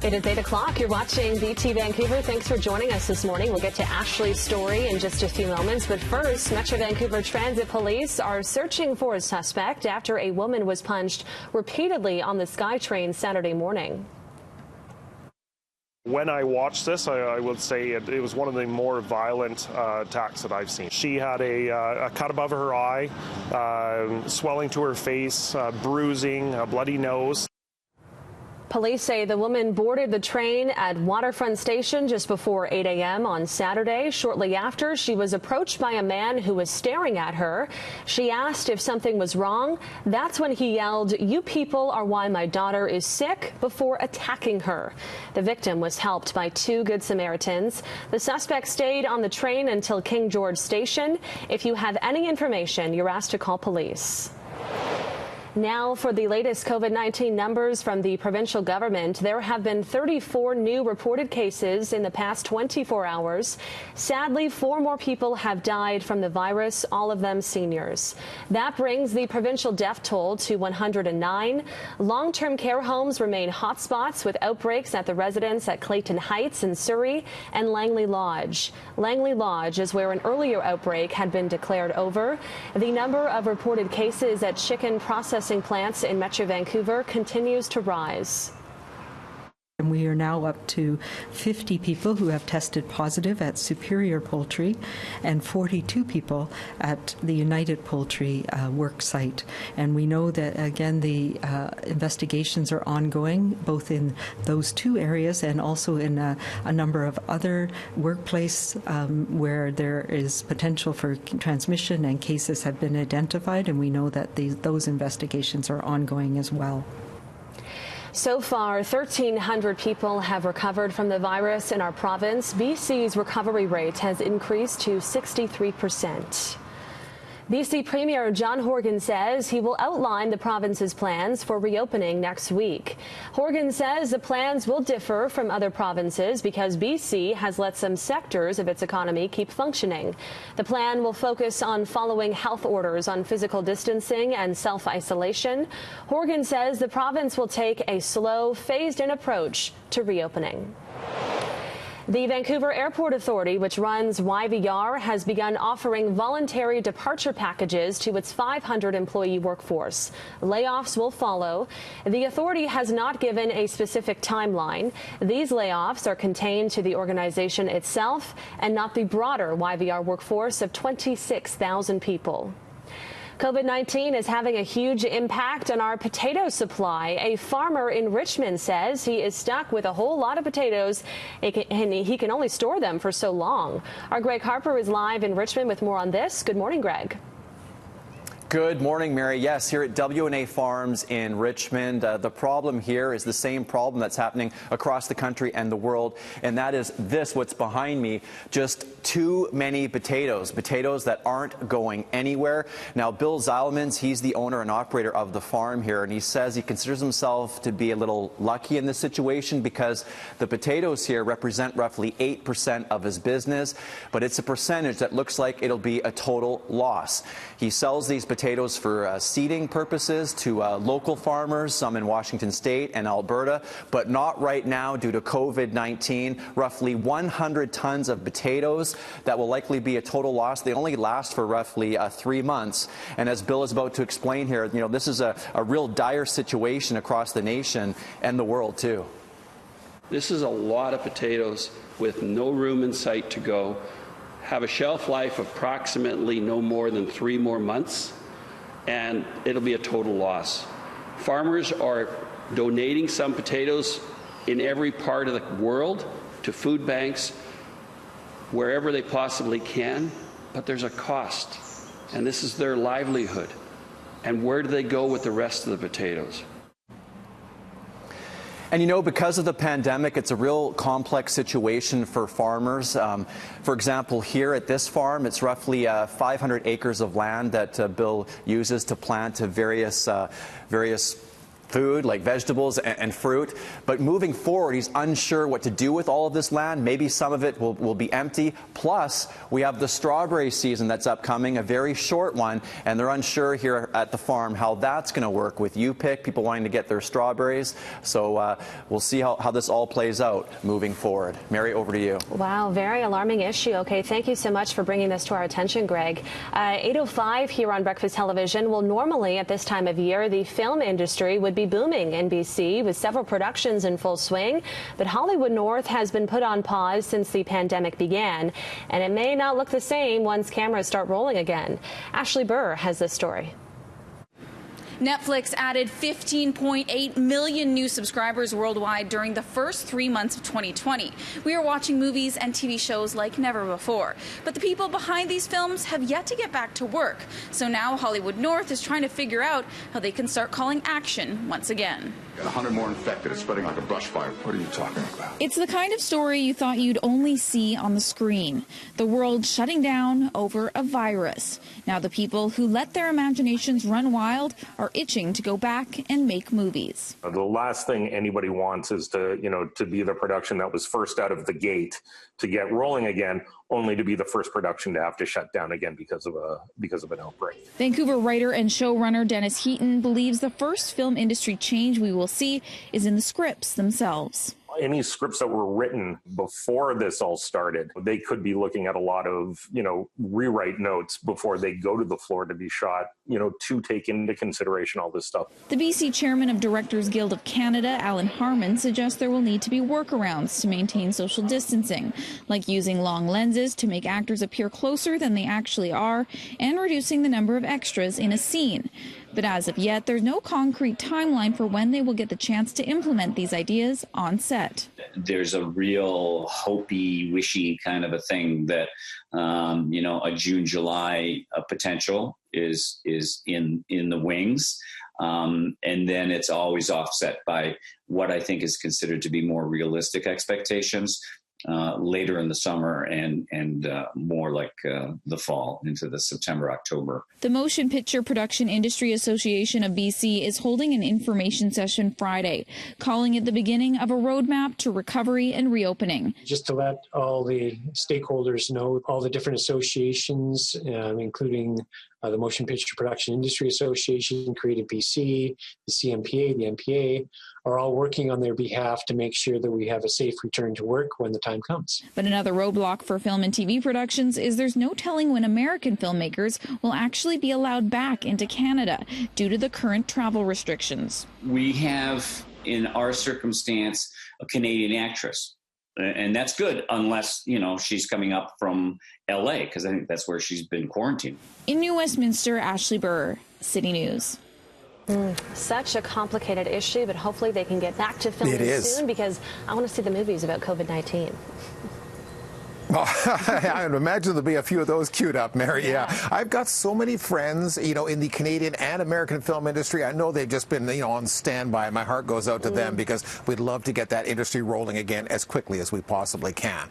It is 8 o'clock. You're watching BT Vancouver. Thanks for joining us this morning. We'll get to Ashley's story in just a few moments. But first, Metro Vancouver Transit Police are searching for a suspect after a woman was punched repeatedly on the SkyTrain Saturday morning. When I watched this, I would say it was one of the more violent attacks that I've seen. She had a cut above her eye, swelling to her face, bruising, a bloody nose. Police say the woman boarded the train at Waterfront Station just before 8 a.m. on Saturday. Shortly after, she was approached by a man who was staring at her. She asked if something was wrong. That's when he yelled, "You people are why my daughter is sick," before attacking her. The victim was helped by two Good Samaritans. The suspect stayed on the train until King George Station. If you have any information, you're asked to call police. Now for the latest COVID-19 numbers from the provincial government. There have been 34 new reported cases in the past 24 hours. Sadly, 4 more people have died from the virus, all of them seniors. That brings the provincial death toll to 109. Long-term care homes remain hotspots with outbreaks at the residence at Clayton Heights in Surrey and Langley Lodge. Langley Lodge is where an earlier outbreak had been declared over. The number of reported cases at chicken processing plants in Metro Vancouver continues to rise. And we are now up to 50 people who have tested positive at Superior Poultry and 42 people at the United Poultry work site. And we know that, again, the investigations are ongoing, both in those two areas and also in a number of other workplace where there is potential for transmission and cases have been identified. And we know that those investigations are ongoing as well. So far, 1,300 people have recovered from the virus in our province. BC's recovery rate has increased to 63%. BC Premier John Horgan says he will outline the province's plans for reopening next week. Horgan says the plans will differ from other provinces because BC has let some sectors of its economy keep functioning. The plan will focus on following health orders on physical distancing and self-isolation. Horgan says the province will take a slow, phased-in approach to reopening. The Vancouver Airport Authority, which runs YVR, has begun offering voluntary departure packages to its 500-employee workforce. Layoffs will follow. The authority has not given a specific timeline. These layoffs are contained to the organization itself and not the broader YVR workforce of 26,000 people. COVID-19 is having a huge impact on our potato supply. A farmer in Richmond says he is stuck with a whole lot of potatoes and he can only store them for so long. Our Greg Harper is live in Richmond with more on this. Good morning, Greg. Good morning, Mary. Yes, here at W&A Farms in Richmond, the problem here is the same problem that's happening across the country and the world, and that is what's behind me, just too many potatoes that aren't going anywhere. Now, Bill Zeilemans, he's the owner and operator of the farm here, and he says he considers himself to be a little lucky in this situation because the potatoes here represent roughly 8% of his business, but it's a percentage that looks like it'll be a total loss. He sells these potatoes for seeding purposes to local farmers, some in Washington State and Alberta, but not right now due to COVID-19. Roughly 100 tons of potatoes that will likely be a total loss. They only last for roughly 3 months. And as Bill is about to explain here, you know, this is a real dire situation across the nation and the world too. This is a lot of potatoes with no room in sight to go, have a shelf life of approximately no more than 3 more months, and it'll be a total loss. Farmers are donating some potatoes in every part of the world to food banks, wherever they possibly can, but there's a cost, and this is their livelihood. And where do they go with the rest of the potatoes? And you know, because of the pandemic, it's a real complex situation for farmers. For example, here at this farm, it's roughly 500 acres of land that Bill uses to plant various food like vegetables and fruit. But moving forward, he's unsure what to do with all of this land. Maybe some of it will be empty. Plus, we have the strawberry season that's upcoming, a very short one, and they're unsure here at the farm how that's going to work with U-Pick, people wanting to get their strawberries. So we'll see how this all plays out moving forward. Mary, over to you. Wow, very alarming issue. Okay, thank you so much for bringing this to our attention, Greg. 8:05 here on Breakfast Television. Well, normally at this time of year, the film industry would be booming in BC with several productions in full swing, but Hollywood North has been put on pause since the pandemic began, and it may not look the same once cameras start rolling again. Ashley Burr has this story. Netflix added 15.8 million new subscribers worldwide during the first 3 months of 2020. We are watching movies and TV shows like never before. But the people behind these films have yet to get back to work. So now Hollywood North is trying to figure out how they can start calling action once again. Got 100 more infected. It's spreading like a brush fire. What are you talking about? It's the kind of story you thought you'd only see on the screen. The world shutting down over a virus. Now the people who let their imaginations run wild are itching to go back and make movies. The last thing anybody wants is to be the production that was first out of the gate to get rolling again, only to be the first production to have to shut down again because of an outbreak. Vancouver writer and showrunner Dennis Heaton believes the first film industry change we will see is in the scripts themselves. Any scripts that were written before this all started, they could be looking at a lot of, rewrite notes before they go to the floor to be shot, to take into consideration all this stuff. The BC chairman of Directors Guild of Canada, Alan Harmon, suggests there will need to be workarounds to maintain social distancing, like using long lenses to make actors appear closer than they actually are and reducing the number of extras in a scene. But as of yet, there's no concrete timeline for when they will get the chance to implement these ideas on set. There's a real hopey, wishy kind of a thing that, a June, July potential is in the wings. And then it's always offset by what I think is considered to be more realistic expectations later in the summer and more like the fall into the September, October. The Motion Picture Production Industry Association of BC is holding an information session Friday, calling it the beginning of a roadmap to recovery and reopening. Just to let all the stakeholders know, all the different associations, including the Motion Picture Production Industry Association, Creative BC, the CMPA, the MPA, are all working on their behalf to make sure that we have a safe return to work when the time comes. But another roadblock for film and TV productions is there's no telling when American filmmakers will actually be allowed back into Canada due to the current travel restrictions. We have, in our circumstance, a Canadian actress. And that's good unless, she's coming up from L.A., because I think that's where she's been quarantined. In New Westminster, Ashley Burr, City News. Such a complicated issue, but hopefully they can get back to filming soon, because I want to see the movies about COVID-19. Well, I imagine there'll be a few of those queued up, Mary. Yeah. I've got so many friends, in the Canadian and American film industry. I know they've just been, on standby. My heart goes out to them because we'd love to get that industry rolling again as quickly as we possibly can.